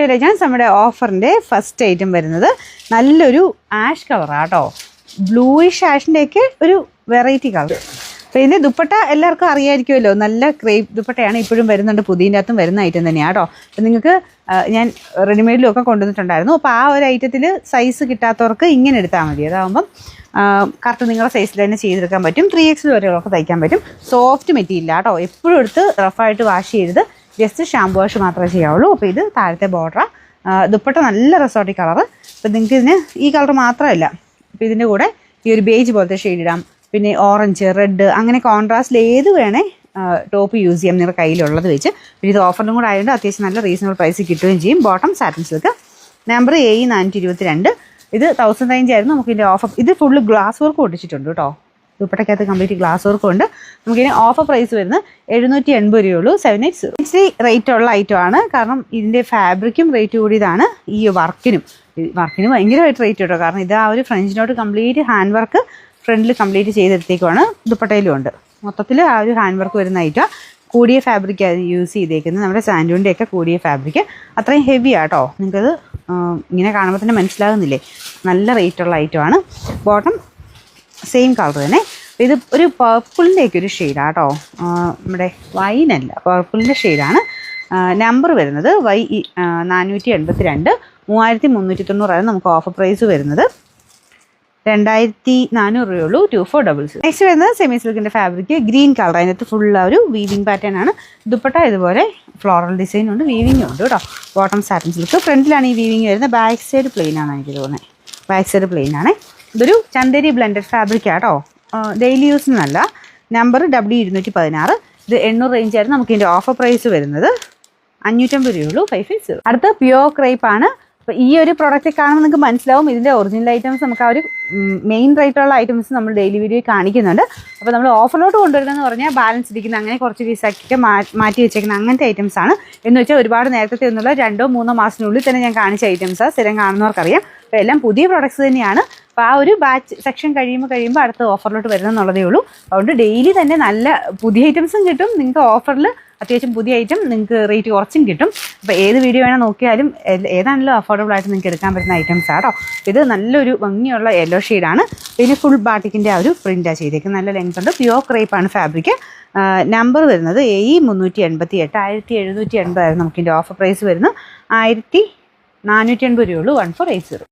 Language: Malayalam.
എലഗൻസ് നമ്മുടെ ഓഫറിൻ്റെ ഫസ്റ്റ് ഐറ്റം വരുന്നത് നല്ലൊരു ആഷ് കളറാണ് കേട്ടോ. ബ്ലൂയിഷ് ആഷിൻ്റെയൊക്കെ ഒരു വെറൈറ്റി കളർ. അപ്പോൾ ഇതിൻ്റെ ദുപ്പട്ട എല്ലാവർക്കും അറിയാമായിരിക്കുമല്ലോ, നല്ല ക്രേപ്പ് ദുപ്പട്ടയാണ് ഇപ്പോഴും വരുന്നുണ്ട്, പുതിയതിൻ്റെ അകത്തും വരുന്ന ഐറ്റം തന്നെയാണ് കേട്ടോ. അപ്പോൾ നിങ്ങൾക്ക് ഞാൻ റെഡിമെയ്ഡിലും ഒക്കെ കൊണ്ടുവന്നിട്ടുണ്ടായിരുന്നു. അപ്പോൾ ആ ഒരു ഐറ്റത്തിൽ സൈസ് കിട്ടാത്തവർക്ക് ഇങ്ങനെ എടുത്താൽ മതി. അതാകുമ്പം കറക്റ്റ് നിങ്ങളുടെ സൈസിൽ തന്നെ ചെയ്തെടുക്കാൻ പറ്റും. 3X വരെയൊക്കെ തയ്ക്കാൻ പറ്റും. സോഫ്റ്റ് മെറ്റീരിയൽ കേട്ടോ. എപ്പോഴും എടുത്ത് റഫായിട്ട് വാഷ് ചെയ്ത് ജസ്റ്റ് ഷാമ്പു വാഷ് മാത്രമേ ചെയ്യാവുള്ളൂ. അപ്പോൾ ഇത് താഴത്തെ ബോർഡർ, ദുപ്പട്ട നല്ല റിസോർട്ടി കളറ്. അപ്പോൾ നിങ്ങൾക്ക് ഇതിന് ഈ കളർ മാത്രമല്ല, അപ്പോൾ ഇതിൻ്റെ കൂടെ ഈ ഒരു ബേജ് പോലത്തെ ഷെയ്ഡ് ഇടാം, പിന്നെ ഓറഞ്ച്, റെഡ്, അങ്ങനെ കോൺട്രാസ്റ്റിൽ ഏത് വേണേ ടോപ്പ് യൂസ് ചെയ്യാം നിങ്ങളുടെ കയ്യിലുള്ളത് വെച്ച്. പിന്നെ ഇത് ഓഫറിലും കൂടെ ആയതുകൊണ്ട് അത്യാവശ്യം നല്ല റീസണബിൾ പ്രൈസ് കിട്ടുകയും ചെയ്യും. Bottom satin silk, number AE422. ഇത് 1000 റേഞ്ച് ആയിരുന്നു. നമുക്കിതിൻ്റെ ഓഫർ, ഇത് ഫുള്ള് ഗ്ലാസ് വർക്ക് ഒട്ടിച്ചിട്ടുണ്ട് കേട്ടോ. ദുപ്പട്ടയ്ക്കകത്ത് കംപ്ലീറ്റ് ഗ്ലാസ് വർക്കും ഉണ്ട്. നമുക്കിതിന് ഓഫർ പ്രൈസ് വരുന്നത് 780 രൂപയുള്ളൂ. 780 ഇച്ചിരി റേറ്റ് ഉള്ള ഐറ്റമാണ്. കാരണം ഇതിൻ്റെ ഫാബ്രിക്കും റേറ്റ് കൂടിയതാണ്. ഈ വർക്കിന് ഭയങ്കരമായിട്ട് റേറ്റ് കേട്ടോ. കാരണം ഇത് ആ ഒരു French not complete hand work ഫ്രണ്ടിൽ കംപ്ലീറ്റ് ചെയ്തെടുത്തേക്കുവാണ്. ദുപ്പട്ടയിലും ഉണ്ട്. മൊത്തത്തിൽ ആ ഒരു ഹാൻഡ് വർക്ക് വരുന്ന ഐറ്റം. കൂടിയ ഫാബ്രിക് അത് യൂസ് ചെയ്തേക്കുന്നത്, നമ്മുടെ സാൻഡൂണിൻ്റെയൊക്കെ കൂടിയ ഫാബ്രിക്. അത്രയും ഹെവി ആട്ടോ. നിങ്ങൾക്കത് ഇങ്ങനെ കാണുമ്പോൾ തന്നെ മനസ്സിലാകുന്നില്ലേ, നല്ല റേറ്റുള്ള ഐറ്റമാണ്. ബോട്ടം സെയിം കളർ തന്നെ. ഇത് ഒരു പർപ്പിളിൻ്റെയൊക്കെ ഒരു ഷെയ്ഡാണ് കേട്ടോ. നമ്മുടെ വൈനല്ല, പർപ്പിളിൻ്റെ ഷെയ്ഡാണ്. നമ്പർ വരുന്നത് YE482. 3390 നമുക്ക് ഓഫർ പ്രൈസ് വരുന്നത്. 2400 രൂപയുള്ളൂ. 2400. നെക്സ്റ്റ് വരുന്നത് സെമി സിൽക്കിൻ്റെ ഫാബ്രിക്, ഗ്രീൻ കളർ. അതിനകത്ത് ഫുൾ ഒരു വീവിങ് പാറ്റേൺ ആണ്. ദുപ്പട്ട ഇതുപോലെ ഫ്ലോറൽ ഡിസൈൻ ഉണ്ട്, വീവിങ് ഉണ്ട് കേട്ടോ. Bottom satin silk. ഫ്രണ്ടിലാണ് ഈ വീവിങ് വരുന്നത്. ബാക്ക് സൈഡ് പ്ലെയിൻ ആണ് എനിക്ക് തോന്നുന്നത്. ബാക്ക് സൈഡ് പ്ലെയിൻ ആണ്. ഇതൊരു ചന്ദേരി ബ്ലെൻഡഡ് ഫാബ്രിക് ആട്ടോ. ഡെയിലി യൂസിനല്ല. Number W216. ഇത് 800 റേഞ്ച് ആയിരുന്നു. നമുക്ക് ഇതിൻ്റെ ഓഫർ പ്രൈസ് വരുന്നത് 550 രൂപയുള്ളൂ. 550. അടുത്ത പ്യുവർ ക്രേപ്പ് ആണ്. അപ്പോൾ ഈ ഒരു പ്രോഡക്റ്റ് കാണുമ്പോൾ നിങ്ങൾക്ക് മനസ്സിലാവും ഇതിൻ്റെ ഒറിജിനൽ ഐറ്റംസ്. നമുക്ക് ആ ഒരു മെയിൻ റേറ്റുള്ള ഐറ്റംസ് നമ്മൾ ഡെയിലി വീഡിയോയിൽ കാണിക്കുന്നുണ്ട്. അപ്പോൾ നമ്മൾ ഓഫറിലോട്ട് കൊണ്ടുവരുന്നതെന്ന് പറഞ്ഞാൽ ബാലൻസ് ഇരിക്കുന്ന, അങ്ങനെ കുറച്ച് പീസൊക്കെ മാറ്റി വെച്ചേക്കുന്ന അങ്ങനത്തെ ഐറ്റംസ് ആണ്. എന്ന് വെച്ചാൽ ഒരുപാട് നേരത്തെ ഒന്നുള്ള 2-3 മാസത്തിനുള്ളിൽ തന്നെ ഞാൻ കാണിച്ച ഐറ്റംസാണ്. സ്ഥിരം കാണുന്നവർക്കറിയാം. അപ്പോൾ എല്ലാം പുതിയ പ്രോഡക്ട്സ് തന്നെയാണ്. അപ്പോൾ ആ ഒരു ബാച്ച് സെക്ഷൻ കഴിയുമ്പോൾ അടുത്ത ഓഫറിലോട്ട് വരുന്നതെന്നുള്ളതേ ഉള്ളൂ. അതുകൊണ്ട് ഡെയിലി തന്നെ നല്ല പുതിയ ഐറ്റംസും കിട്ടും. നിങ്ങൾക്ക് ഓഫറിൽ അത്യാവശ്യം പുതിയ ഐറ്റം നിങ്ങൾക്ക് റേറ്റ് കുറച്ചും കിട്ടും. അപ്പോൾ ഏത് വീഡിയോ വേണേൽ നോക്കിയാലും ഏതാണല്ലോ അഫോർഡബിൾ ആയിട്ട് നിങ്ങൾക്ക് എടുക്കാൻ പറ്റുന്ന ഐറ്റംസ് ആട്ടോ. ഇത് നല്ലൊരു ഭംഗിയുള്ള യെല്ലോ ഷെയ്ഡാണ്. പിന്നെ ഫുൾ ബാട്ടിക്കിൻ്റെ ആ ഒരു പ്രിൻ്റാണ് ചെയ്തേക്കുന്നത്. നല്ല ലെങ്ത് ഉണ്ട്. Pure ക്രേപ്പാണ് fabric. നമ്പർ വരുന്നത് AE388. 1780 ആയിരുന്നു നമുക്കിൻ്റെ ഓഫർ പ്രൈസ് വരുന്നത്. 1480 രൂപയുള്ളൂ. 1480.